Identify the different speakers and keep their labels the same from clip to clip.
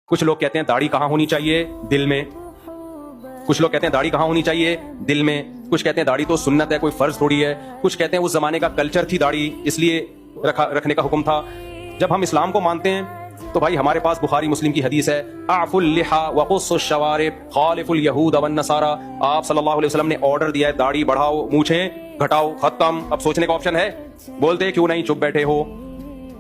Speaker 1: کچھ لوگ کہتے ہیں داڑھی کہاں ہونی چاہیے؟ دل میں. کچھ لوگ کہتے ہیں داڑھی کہاں ہونی چاہیے؟ دل میں. کچھ کہتے ہیں داڑھی تو سنت ہے، کوئی فرض تھوڑی ہے. کچھ کہتے ہیں اس زمانے کا کلچر تھی داڑھی، اس لیے رکھنے کا حکم تھا. جب ہم اسلام کو مانتے ہیں تو بھائی ہمارے پاس بخاری مسلم کی حدیث ہے، اعفوا اللحى وقصوا الشوارب خالفوا اليهود والنصارى. آپ صلی اللہ علیہ وسلم نے آرڈر دیا ہے داڑھی بڑھاؤ، مونچھیں گھٹاؤ، ختم. اب سوچنے کا آپشن ہے؟ بولتے کیوں نہیں چپ بیٹھے ہو؟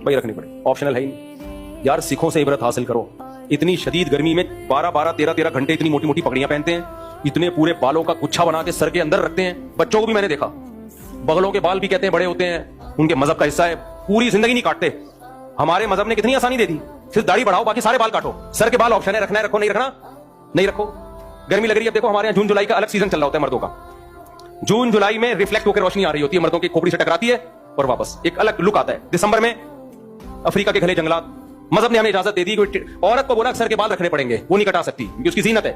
Speaker 1: بھائی رکھنی پڑے، آپشنل ہے ہی نہیں. یار سکھوں سے عبرت حاصل کرو. اتنی شدید گرمی میں 13 گھنٹے اتنی موٹی موٹی پگڑیاں پہنتے ہیں، اتنے پورے بالوں کا گچھا بنا کے سر کے اندر رکھتے ہیں. بچوں کو بھی میں نے دیکھا، بغلوں کے بال بھی کہتے ہیں بڑے ہوتے ہیں، ان کے مذہب کا حصہ ہے. پوری زندگی نہیں کاٹتے. ہمارے مذہب نے کتنی آسانی دے دی، صرف داڑھی بڑھاؤ باقی سارے بال کاٹو. سر کے بال آپشن ہے، رکھنا ہے رکھو، نہیں رکھنا نہیں رکھو. گرمی لگ رہی ہے، دیکھو ہمارے یہاں جون جولائی کا الگ سیزن چل رہا ہوتا ہے مردوں کا. جون جولائی میں ریفلیکٹ ہو کے روشنی آ رہی ہوتی ہے، مردوں کی کھوپڑی سے ٹکراتی ہے اور واپس ایک الگ لک آتا ہے. دسمبر میں افریقہ کے گھنے جنگلات، مذہب نے ہمیں اجازت دے دی کہ عورت کو بولا سر کے بال رکھنے پڑیں گے، وہ نہیں کٹا سکتی کیونکہ اس کی زینت ہے.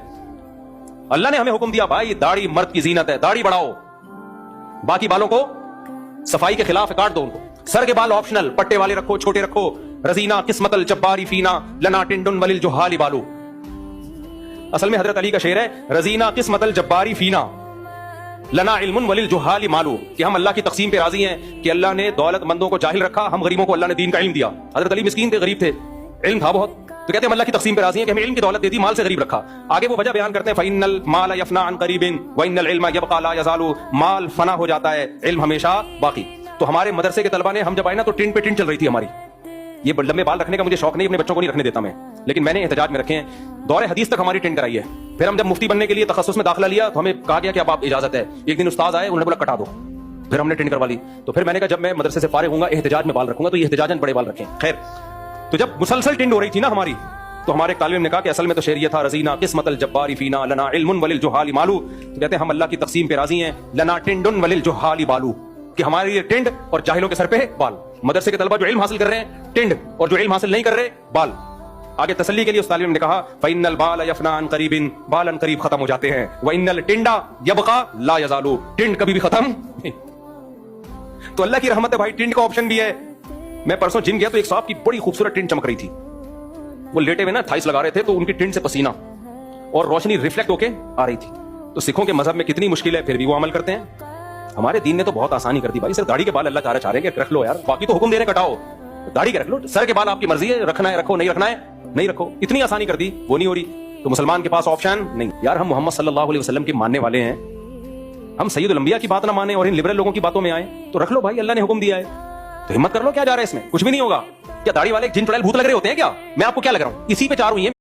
Speaker 1: اللہ نے ہمیں حکم دیا بھائی داڑھی مرد کی زینت ہے، داڑھی بڑھاؤ، باقی بالوں کو صفائی کے خلاف کاٹ دو. ان کو سر کے بال آپشنل، پٹے والے رکھو، چھوٹے رکھو. رزینا قسمت الجباری فینا لنا ٹنڈن وللجہال بالو. اصل میں حضرت علی کا شعر ہے، رزینا قسمت الجباری فینا لنا علم وللجہال مالو، کہ ہم اللہ کی تقسیم پہ راضی ہیں کہ اللہ نے دولت مندوں کو جاہل رکھا، ہم غریبوں کو اللہ نے دین کا علم دیا. حضرت علی مسکین تھے، غریب تھے، علم تھا بہت، تو کہتے ہیں ہم اللہ کی تقسیم پہ راضی ہیں کہ ہمیں علم کی دولت دے دی، مال سے غریب رکھا. آگے وہ وجہ بیان کرتے ہیں، فإن المال يفنى عن قريب وإن العلم يبقى لا يزال. مال فنا ہو جاتا ہے، علم ہمیشہ باقی. تو ہمارے مدرسے کے طلبہ نے، ہم جب آئے نا تو ٹرین پہ ٹرین چل رہی تھی ہماری. یہ لمبے بال رکھنے کا مجھے شوق نہیں، اپنے بچوں کو نہیں رکھنے دیتا میں، لیکن میں نے احتجاج میں رکھے ہیں. دور حدیث تک ہماری ٹرین کرائی ہے. پھر ہم جب مفتی بننے کے لیے تخصص میں داخلہ لیا تو ہمیں کہا گیا کہ اب آپ اجازت ہے. ایک دن استاد آئے، انہوں نے بولا کٹا دو. پھر ہم نے ٹرین کروا لی. تو پھر میں نے کہا جب میں مدرسے سے فارغ ہوں گا احتجاج میں بال رکھوں گا، تو یہ احتجاجاً بڑے بال رکھیں. خیر، تو جب مسلسل ٹرین ہو رہی تھی نا ہماری، تو ہمارے طالب علم نے کہا کہ اصل میں تو شعر یہ تھا، رزینا قسمت الجبار فینا لنا علم وللجہال مالو. تو کہتے ہیں ہم اللہ کی تقسیم پہ راضی ہیں، لنا ٹنڈن وللجہال بالو، کہ ہمارے لیے ٹنڈ اور جاہلوں کے سر پہ بال. مدرسے کے طلبہ جو علم حاصل کر رہے ہیں ٹنڈ، اور جو علم حاصل نہیں کر رہے بال. آگے تسلی کے لیے اس طالب علم نے کہا، فإن البال يفنى عن قریب، بال قریب ختم ہو جاتے ہیں، وإن الٹنڈ يبقى لا يزال، ٹنڈ کبھی بھی ختم نہیں. تو اللہ کی رحمت ہے بھائی، ٹنڈ کا آپشن بھی ہے. میں پرسوں جم گیا تو ایک صاحب کی بڑی خوبصورت ٹنڈ چمک رہی تھی. وہ لیٹے ہوئے نا تھائس لگا رہے تھے، تو ان کی ٹنڈ سے پسینہ اور روشنی ریفلیکٹ ہو کے آ رہی تھی. تو سکھوں کے مذہب میں کتنی مشکل ہے، پھر بھی وہ عمل کرتے ہیں. ہمارے دین نے تو بہت آسانی کر دی بھائی. صرف داڑھی کے بال اللہ چاہ رہے ہیں کہ رکھ لو یار، باقی تو حکم دے رہے ہیں کٹاؤ. داڑھی کے رکھ لو، سر کے بال آپ کی مرضی ہے، رکھنا ہے رکھو، نہیں رکھنا ہے نہیں رکھو. اتنی آسانی کر دی، وہ نہیں ہو رہی. تو مسلمان کے پاس آپشن نہیں. یار ہم محمد صلی اللہ علیہ وسلم کے ماننے والے ہیں، ہم سید الانبیاء کی بات نہ مانیں اور ان لبرل لوگوں کی باتوں میں آئیں. تو رکھ لو بھائی، اللہ نے حکم دیا ہے تو ہمت کر لو. کیا جا رہا ہے اس میں؟ کچھ بھی نہیں ہوگا. کیا داڑھی والے جن چڑیل بھوت لگ رہے ہوتے ہیں کیا؟ میں آپ کو کیا لگ رہا ہوں؟ اسی پہ چار ہوئی ہیں.